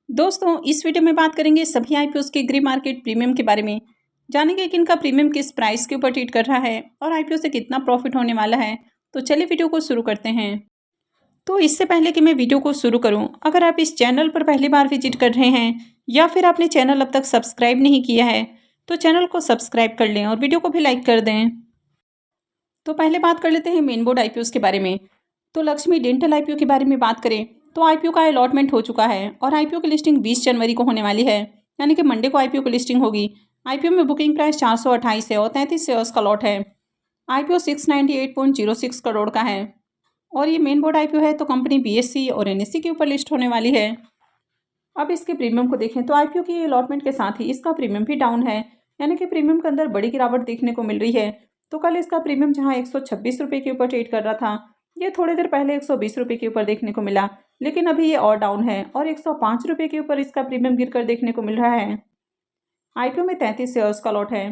दोस्तों इस वीडियो में बात करेंगे सभी आईपीओस के ग्रे मार्केट प्रीमियम के बारे में। जानेंगे कि इनका प्रीमियम किस प्राइस के ऊपर ट्रेड कर रहा है और आईपीओ से कितना प्रॉफिट होने वाला है। तो चलिए वीडियो को शुरू करते हैं। तो इससे पहले कि मैं वीडियो को शुरू करूं, अगर आप इस चैनल पर पहली बार विजिट कर रहे हैं या फिर आपने चैनल अब तक सब्सक्राइब नहीं किया है तो चैनल को सब्सक्राइब कर लें और वीडियो को भी लाइक कर दें। तो पहले बात कर लेते हैं मेन बोर्ड आईपीओस के बारे में। तो लक्ष्मी डेंटल आईपीओ के बारे में बात करें तो आईपीओ का अलॉटमेंट हो चुका है और आईपीओ की लिस्टिंग 20 जनवरी को होने वाली है, यानी कि मंडे को आईपीओ की लिस्टिंग होगी। आईपीओ में बुकिंग प्राइस 428 है और 33 शेयर्स का लॉट है। आईपीओ 698.06 करोड़ का है और ये मेन बोर्ड आईपीओ है तो कंपनी बीएससी और एनएससी के ऊपर लिस्ट होने वाली है। अब इसके प्रीमियम को देखें तो आईपीओ की अलॉटमेंट के साथ ही इसका प्रीमियम भी डाउन है, यानी कि प्रीमियम के अंदर बड़ी गिरावट देखने को मिल रही है। तो कल इसका प्रीमियम जहां 126 रुपये के ऊपर ट्रेड कर रहा था, ये थोड़ी देर पहले 120 रुपये के ऊपर देखने को मिला, लेकिन अभी ये और डाउन है और 105 रुपये के ऊपर इसका प्रीमियम गिरकर देखने को मिल रहा है। आईपीओ में 33 शेयर्स का लॉट है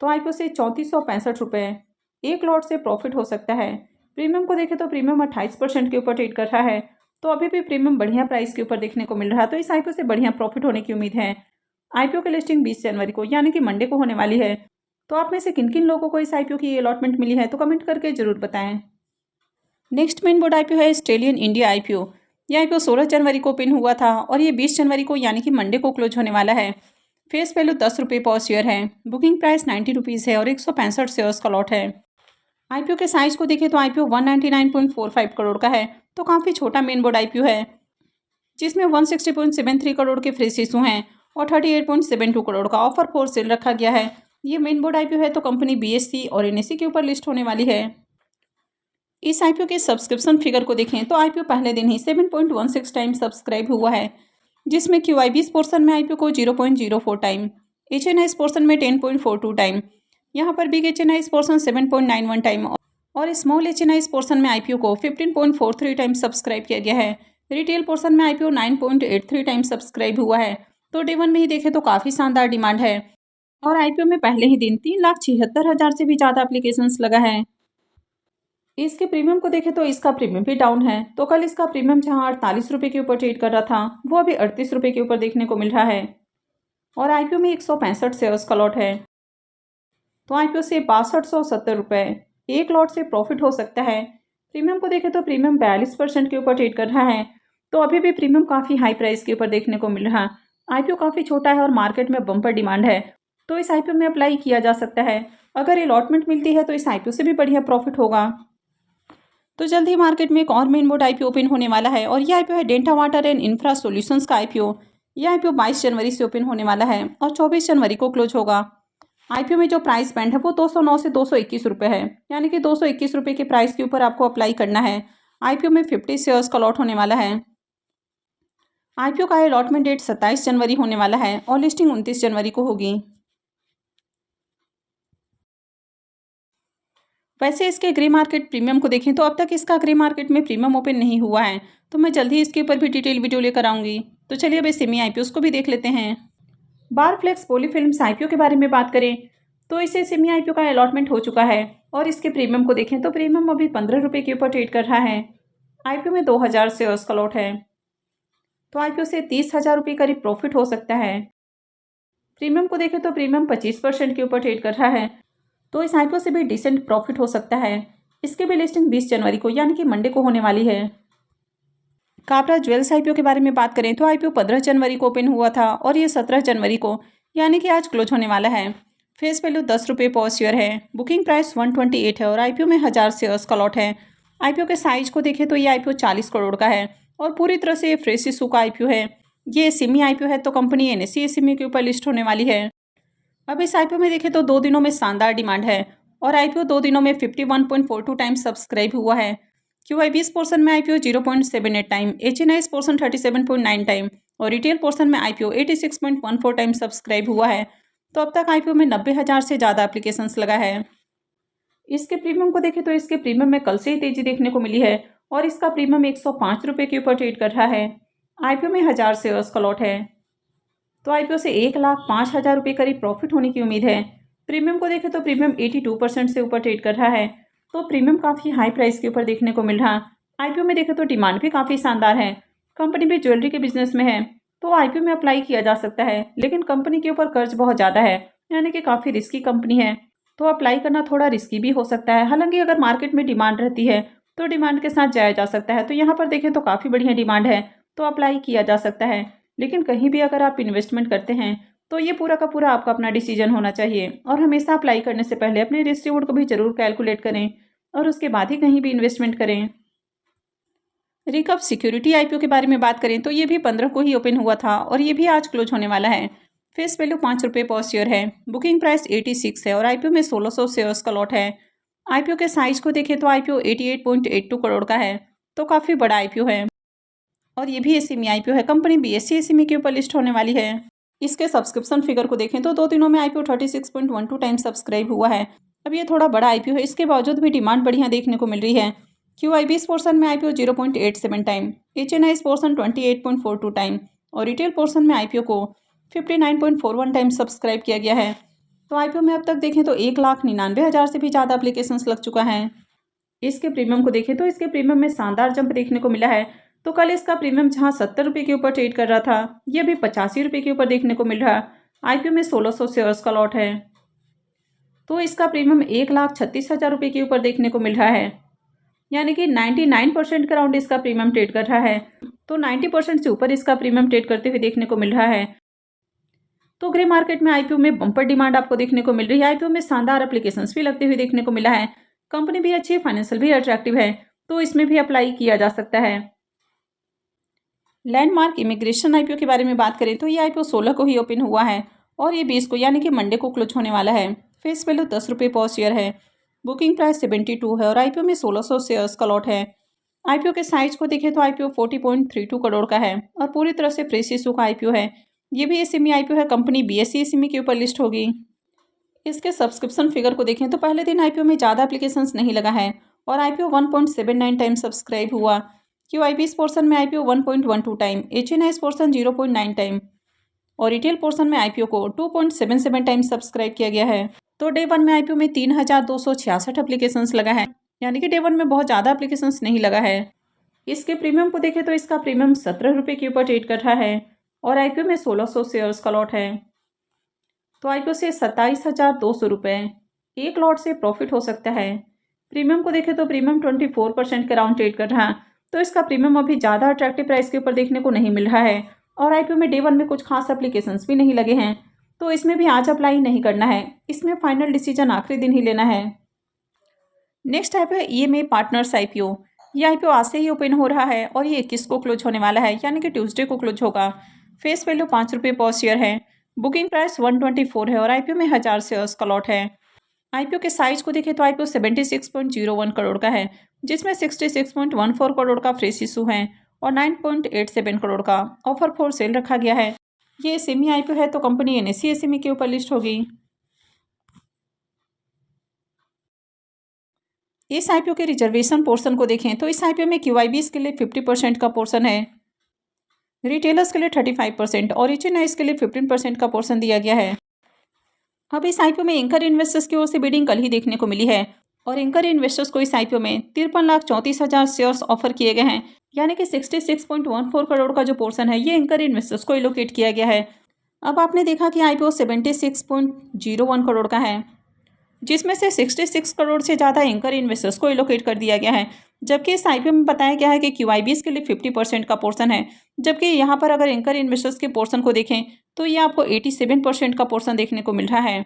तो आईपीओ से 3465 रुपये एक लॉट से प्रॉफिट हो सकता है। प्रीमियम को देखें तो प्रीमियम 28% के ऊपर ट्रेड कर रहा है, तो अभी भी प्रीमियम बढ़िया प्राइस के ऊपर देखने को मिल रहा है, तो इस आईपीओ से बढ़िया प्रॉफिट होने की उम्मीद है। आईपीओ की लिस्टिंग 20 जनवरी को यानी कि मंडे को होने वाली है। तो आप में से किन किन लोगों को इस आईपीओ की अलॉटमेंट मिली है तो कमेंट करके जरूर बताएं। नेक्स्ट मेन बोर्ड आईपीओ है ऑस्ट्रेलियन इंडिया आईपीओ। यह आईपीओ 16 जनवरी को ओपन हुआ था और ये 20 जनवरी को यानी कि मंडे को क्लोज होने वाला है। फेस वैल्यू 10 रुपये पर शेयर है। बुकिंग प्राइस 90 रुपीज़ है और 165 शेयर्स का लॉट है। आईपीओ के साइज को देखें तो आईपीओ 199.45 करोड़ का है, तो काफ़ी छोटा मेन बोर्ड आईपीओ है, जिसमें 160.73 करोड़ के फ्रेश इशू हैं और 38.72 करोड़ का ऑफर फॉर सेल रखा गया है। ये मेन बोर्ड आईपीओ है तो कंपनी बीएससी और एनएससी के ऊपर लिस्ट होने वाली है। इस आईपीओ के सब्सक्रिप्शन फिगर को देखें तो आईपीओ पहले दिन ही 7.16 टाइम सब्सक्राइब हुआ है, जिसमें क्यूआईबीस पोर्शन में आईपीओ को 0.04 टाइम, एचएनआईस पोर्शन में 10.42 टाइम, यहाँ पर बिग एचएनआईस पोर्शन 7.91 टाइम और स्मॉल एचएनआईस पोर्शन में आईपीओ को 15.43 टाइम सब्सक्राइब किया गया है। रिटेल पोर्शन में आईपीओ 9.83 टाइम सब्सक्राइब हुआ है। तो डे वन में ही देखें तो काफ़ी शानदार डिमांड है और आईपीओ में पहले ही दिन 3,76,000 से भी ज़्यादा एप्लीकेशंस लगा है। इसके प्रीमियम को देखें तो इसका प्रीमियम भी डाउन है, तो कल इसका प्रीमियम जहां 48 रुपये के ऊपर ट्रेड कर रहा था वो अभी 38 रुपये के ऊपर देखने को मिल रहा है और आईपीओ में 165 शेयर्स का लॉट है, तो आईपीओ से 6270 रुपये एक लॉट से प्रॉफिट हो सकता है। प्रीमियम को देखें तो प्रीमियम 42% के ऊपर ट्रेड कर रहा है, तो अभी भी प्रीमियम काफ़ी हाई प्राइस के ऊपर देखने को मिल रहा है। आईपीओ काफ़ी छोटा है और मार्केट में बम्पर डिमांड है, तो इस आईपीओ में अप्लाई किया जा सकता है। अगर अलॉटमेंट मिलती है तो इस आईपीओ से भी बढ़िया प्रॉफिट होगा। तो जल्द ही मार्केट में एक और मेन बोर्ड आईपीओ ओपन होने वाला है और यह आईपीओ है delta water and infra solutions का आईपीओ। यह आईपीओ 22 जनवरी से ओपन होने वाला है और 24 जनवरी को क्लोज होगा। आईपीओ में जो प्राइस बैंड है वो 209 से 221 रुपये है, यानी कि 221 रुपये के प्राइस के ऊपर आपको अप्लाई करना है। आईपीओ में 50 शेयर्स का लॉट होने वाला है। आईपीओ का अलॉटमेंट डेट 27 जनवरी होने वाला है और लिस्टिंग 29 जनवरी को होगी। वैसे इसके ग्रे मार्केट प्रीमियम को देखें तो अब तक इसका ग्रे मार्केट में प्रीमियम ओपन नहीं हुआ है, तो मैं जल्द ही इसके ऊपर भी डिटेल वीडियो लेकर आऊँगी। तो चलिए अब सेमी आईपीओस को भी देख लेते हैं। बारफ्लेक्स पॉलीफिल्म्स आईपीओ के बारे में बात करें तो इसे सेमी आईपीओ का अलॉटमेंट हो चुका है और इसके प्रीमियम को देखें तो प्रीमियम अभी 15 रुपये के ऊपर ट्रेड कर रहा है। आईपीओ में 2000 शेयर्स का लॉट है, तो आईपीओ से 30,000 रुपये करीब प्रॉफिट हो सकता है। प्रीमियम को देखें तो प्रीमियम 25% के ऊपर ट्रेड कर रहा है, तो इस आईपीओ से भी डिसेंट प्रॉफिट हो सकता है। इसके भी लिस्टिंग 20 जनवरी को यानी कि मंडे को होने वाली है। काबरा ज्वेल्स आईपीओ के बारे में बात करें तो आईपीओ 15 जनवरी को ओपन हुआ था और ये 17 जनवरी को यानी कि आज क्लोज होने वाला है। फेस वैल्यू 10 रुपये पर शेयर है। बुकिंग प्राइस 128 है और आईपीओ में 1000 शेयर्स का लॉट है। आईपीओ के साइज को देखें तो ये आईपीओ 40 करोड़ का है और पूरी तरह से ये फ्रेश इशू का आईपीओ है। ये सेमी आईपीओ है तो कंपनी एनएससी एसएमई के ऊपर लिस्ट होने वाली है। अब इस आईपीओ में देखें तो 2 दिनों में शानदार डिमांड है और आईपीओ 2 दिनों में 51.42 टाइम सब्सक्राइब हुआ है। क्यूआईबीएस पोर्शन में आईपीओ 0.78 टाइम, एचएनआईएस पोर्शन 37.9 टाइम और रिटेल पोर्शन में आईपीओ 86.14 टाइम सब्सक्राइब हुआ है। तो अब तक आईपीओ में 90,000 से ज़्यादा एप्लीकेशंस लगा है। इसके प्रीमियम को देखें तो इसके प्रीमियम में कल से ही तेजी देखने को मिली है और इसका प्रीमियम 105 रुपये के ऊपर ट्रेड कर रहा है। आईपीओ में 1000 शेयर्स का लॉट है, तो आईपीओ से 1,05,000 रुपये करीब प्रॉफिट होने की उम्मीद है। प्रीमियम को देखें तो प्रीमियम 82% से ऊपर ट्रेड कर रहा है, तो प्रीमियम काफ़ी हाई प्राइस के ऊपर देखने को मिल रहा। आईपीओ में देखें तो डिमांड भी काफ़ी शानदार है। कंपनी भी ज्वेलरी के बिजनेस में है, तो आईपीओ में अप्लाई किया जा सकता है, लेकिन कंपनी के ऊपर कर्ज बहुत ज़्यादा है, यानी कि काफ़ी रिस्की कंपनी है, तो अप्लाई करना थोड़ा रिस्की भी हो सकता है। हालांकि अगर मार्केट में डिमांड रहती है तो डिमांड के साथ जाया जा सकता है। तो यहाँ पर देखें तो काफ़ी बढ़िया डिमांड है, तो अप्लाई किया जा सकता है। लेकिन कहीं भी अगर आप इन्वेस्टमेंट करते हैं तो ये पूरा का पूरा आपका अपना डिसीजन होना चाहिए, और हमेशा अप्लाई करने से पहले अपने रिस्क रिवॉर्ड को भी जरूर कैलकुलेट करें और उसके बाद ही कहीं भी इन्वेस्टमेंट करें। रिकप सिक्योरिटी आईपीओ के बारे में बात करें तो ये भी 15 को ही ओपन हुआ था और ये भी आज क्लोज होने वाला है। फेस वैल्यू ₹5 पर शेयर है। बुकिंग प्राइस 86 है और आईपीओ में 1600 शेयर्स का लॉट है। आईपीओ के साइज को देखें तो आईपीओ 88.82 करोड़ का है, तो काफ़ी बड़ा आईपीओ है और ये भी एसएमई आईपीओ है। कंपनी बीएसई एसएमई के ऊपर लिस्ट होने वाली है। इसके सब्सक्रिप्शन फिगर को देखें तो 2 दिनों में आईपीओ 36.12 टाइम सब्सक्राइब हुआ है। अब ये थोड़ा बड़ा आईपीओ है, इसके बावजूद भी डिमांड बढ़िया देखने को मिल रही है। QIB पोर्शन में IPO 0.87 time, HNI portion 28.42 time और रिटेल पोर्शन में आईपीओ को 59.41 टाइम सब्सक्राइब किया गया है। तो आईपीओ में अब तक देखें तो 1,99,000 से भी ज़्यादा एप्लीकेशंस लग चुका है। इसके प्रीमियम को देखें तो इसके प्रीमियम में शानदार जंप देखने को मिला है। तो कल इसका प्रीमियम जहां ₹70 के ऊपर ट्रेड कर रहा था, ये अभी ₹85 के ऊपर देखने को मिल रहा। आईपीओ में 1600 शेयर्स का लॉट है, तो इसका प्रीमियम ₹1,36,000 के ऊपर देखने को मिल रहा है, यानी कि 99% के अराउंड इसका प्रीमियम ट्रेड कर रहा है। तो 90% से ऊपर इसका प्रीमियम ट्रेड करते हुए देखने को मिल रहा है। तो ग्रे मार्केट में आईपीओ में बम्पर डिमांड आपको देखने को मिल रही है। आईपीओ में शानदार एप्लीकेशंस भी लगते हुए देखने को मिला है। कंपनी भी अच्छी है, फाइनेंशियल भी अट्रैक्टिव है, तो इसमें भी अप्लाई किया जा सकता है। लैंडमार्क इमिग्रेशन आईपीओ के बारे में बात करें तो ये आईपीओ 16 को ही ओपन हुआ है और ये 20 को यानी कि मंडे को क्लोज होने वाला है। फेस वैल्यू ₹10 पर शेयर है। बुकिंग प्राइस 72 है और आईपीओ में 1600 शेयर्स का लॉट है। आईपीओ के साइज को देखें तो आईपीओ 40.32 करोड़ का है और पूरी तरह से फ्रेश इशू का आईपीओ है। ये भी एसएमई आईपीओ है। कंपनी बीएसई एसएमई के ऊपर लिस्ट होगी। इसके सब्सक्रिप्शन फिगर को देखें तो पहले दिन आईपीओ में ज़्यादा एप्लीकेशंस नहीं लगा है और आईपीओ 1.79 टाइम सब्सक्राइब हुआ। QIB पोर्शन में IPO 1.12 time, HNI portion 0.9 time और रिटेल पोर्शन में आईपीओ को 2.77 टाइम सब्सक्राइब किया गया है। तो डे वन में आईपीओ में 3,266 एप्लीकेशंस लगा है, यानी कि डे वन में बहुत ज़्यादा एप्लीकेशंस नहीं लगा है। इसके प्रीमियम को देखें तो इसका प्रीमियम ₹17 के ऊपर ट्रेड कर रहा है और आईपीओ में 1600 शेयर्स का लॉट है। तो आईपीओ से ₹27,200 एक लॉट से प्रॉफिट हो सकता है। प्रीमियम को देखें तो प्रीमियम 24% के अराउंड ट्रेड कर रहा है, तो इसका प्रीमियम अभी ज़्यादा अट्रैक्टिव प्राइस के ऊपर देखने को नहीं मिल रहा है और आईपीओ में डे वन में कुछ खास एप्लीकेशंस भी नहीं लगे हैं, तो इसमें भी आज अप्लाई नहीं करना है। इसमें फाइनल डिसीजन आखिरी दिन ही लेना है। नेक्स्ट आईपीओ है ईएमए पार्टनर्स आईपीओ। ये आईपीओ आज से ही ओपन हो रहा है और ये 21 को क्लोज होने वाला है, यानी कि ट्यूसडे को क्लोज होगा। फेस वैल्यू ₹5 पर शेयर है। बुकिंग प्राइस 124 है और आईपीओ में 1000 शेयर्स का लॉट है। आईपीओ के साइज को देखें तो आईपीओ 76.01 करोड़ का है, जिसमें 66.14 करोड़ का फ्रेश इशू है और 9.87 करोड़ का ऑफर फॉर सेल रखा गया है। ये एसएमई आईपीओ है, तो कंपनी एनएसई एसएमई के ऊपर लिस्ट होगी। इस आईपीओ के रिजर्वेशन पोर्शन को देखें तो इस आईपीओ में QIBs के लिए 50% का पोर्शन है, रिटेलर्स के लिए 35% और HNIs के लिए 15% का पोर्शन दिया गया है। अब इस आईपीओ में एंकर इन्वेस्टर्स की ओर से बिडिंग कल ही देखने को मिली है और एंकर इन्वेस्टर्स को इस आईपीओ में 53,34,000 शेयर्स ऑफर किए गए हैं, यानी कि 66.14 करोड़ का जो पोर्शन है ये एंकर इन्वेस्टर्स को एलोकेट किया गया है। अब आपने देखा कि आईपीओ 76.01 करोड़ का है, जिसमें से 66 करोड़ से ज़्यादा एंकर इन्वेस्टर्स को एलोकेट कर दिया गया है, जबकि इस आईपीओ में बताया गया है कि QIBs के लिए 50% का पोर्शन है, जबकि यहाँ पर अगर एंकर इन्वेस्टर्स के पोर्शन को देखें तो ये आपको 87% का पोर्शन देखने को मिल रहा है,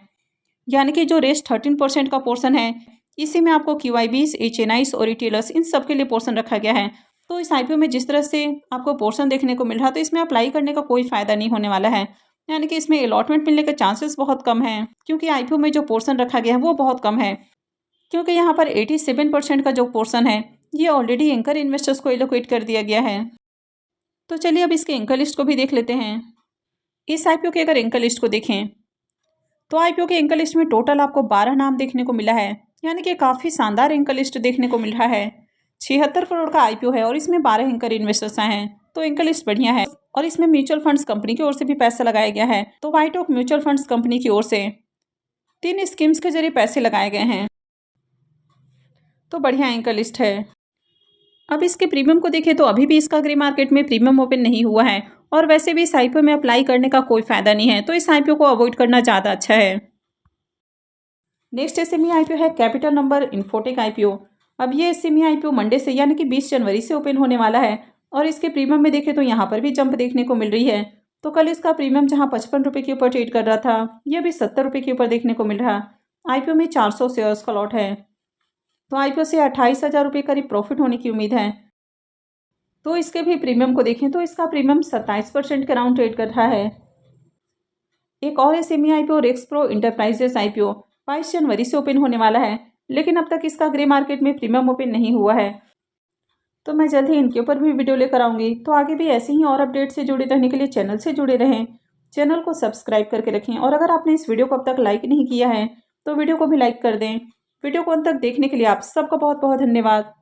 यानी कि जो रेस्ट 13% का पोर्शन है इसी में आपको QIBs, HNIs और रिटेलर्स इन सब के लिए पोर्शन रखा गया है। तो इस आईपीओ में जिस तरह से आपको पोर्शन देखने को मिल रहा है, तो इसमें अप्लाई करने का कोई फ़ायदा नहीं होने वाला है, यानी कि इसमें अलॉटमेंट मिलने के चांसेस बहुत कम हैं, क्योंकि आईपीओ में जो पोर्शन रखा गया है वो बहुत कम है, क्योंकि यहाँ पर 87% का जो पोर्शन है ये ऑलरेडी एंकर इन्वेस्टर्स को एलोकेट कर दिया गया है। तो चलिए अब इसके एंकर लिस्ट को भी देख लेते हैं। इस आईपीओ के अगर एंकर लिस्ट को देखें तो आईपीओ के एंकर लिस्ट में टोटल आपको 12 नाम देखने को मिला है, यानी कि काफ़ी शानदार एंकर लिस्ट देखने को मिल रहा है। 76 करोड़ का आईपीओ है और इसमें 12 एंकर इन्वेस्टर्स आए हैं, तो एंकर लिस्ट बढ़िया है। और इसमें म्यूचुअल फंड्स कंपनी की ओर से भी पैसा लगाया गया है, तो White Oak mutual funds company की ओर से 3 स्कीम्स के जरिए पैसे लगाए गए हैं, तो बढ़िया एंकर लिस्ट है। अब इसके प्रीमियम को देखें तो अभी भी इसका ग्रे मार्केट में प्रीमियम ओपन नहीं हुआ है और वैसे भी इस आईपीओ में अप्लाई करने का कोई फायदा नहीं है, तो इस आईपीओ को अवॉइड करना ज़्यादा अच्छा है। नेक्स्ट एसएमई आईपीओ है कैपिटल नंबर इन्फोटेक आईपीओ। अब ये एसएमई आईपीओ मंडे से यानी कि 20 जनवरी से ओपन होने वाला है और इसके प्रीमियम में देखें तो यहाँ पर भी जंप देखने को मिल रही है। तो कल इसका प्रीमियम जहाँ 55 रुपये के ऊपर ट्रेड कर रहा था, यह भी 70 रुपये के ऊपर देखने को मिल रहा। आईपीओ में 400 शेयर्स का लॉट है, तो आईपीओ से 28,000 रुपये करीब प्रॉफिट होने की उम्मीद है। तो इसके भी प्रीमियम को देखें तो इसका प्रीमियम 27% के अराउंड ट्रेड कर रहा है। एक और SME IPO Rex Pro Enterprises IPO 22 जनवरी से ओपन होने वाला है, लेकिन अब तक इसका ग्रे मार्केट में प्रीमियम ओपन नहीं हुआ है। तो मैं जल्द ही इनके ऊपर भी वीडियो लेकर आऊँगी। तो आगे भी ऐसे ही और अपडेट से जुड़े रहने के लिए चैनल से जुड़े रहें, चैनल को सब्सक्राइब करके रखें और अगर आपने इस वीडियो को अब तक लाइक नहीं किया है तो वीडियो को भी लाइक कर दें। वीडियो को अंत तक देखने के लिए आप सबका बहुत बहुत धन्यवाद।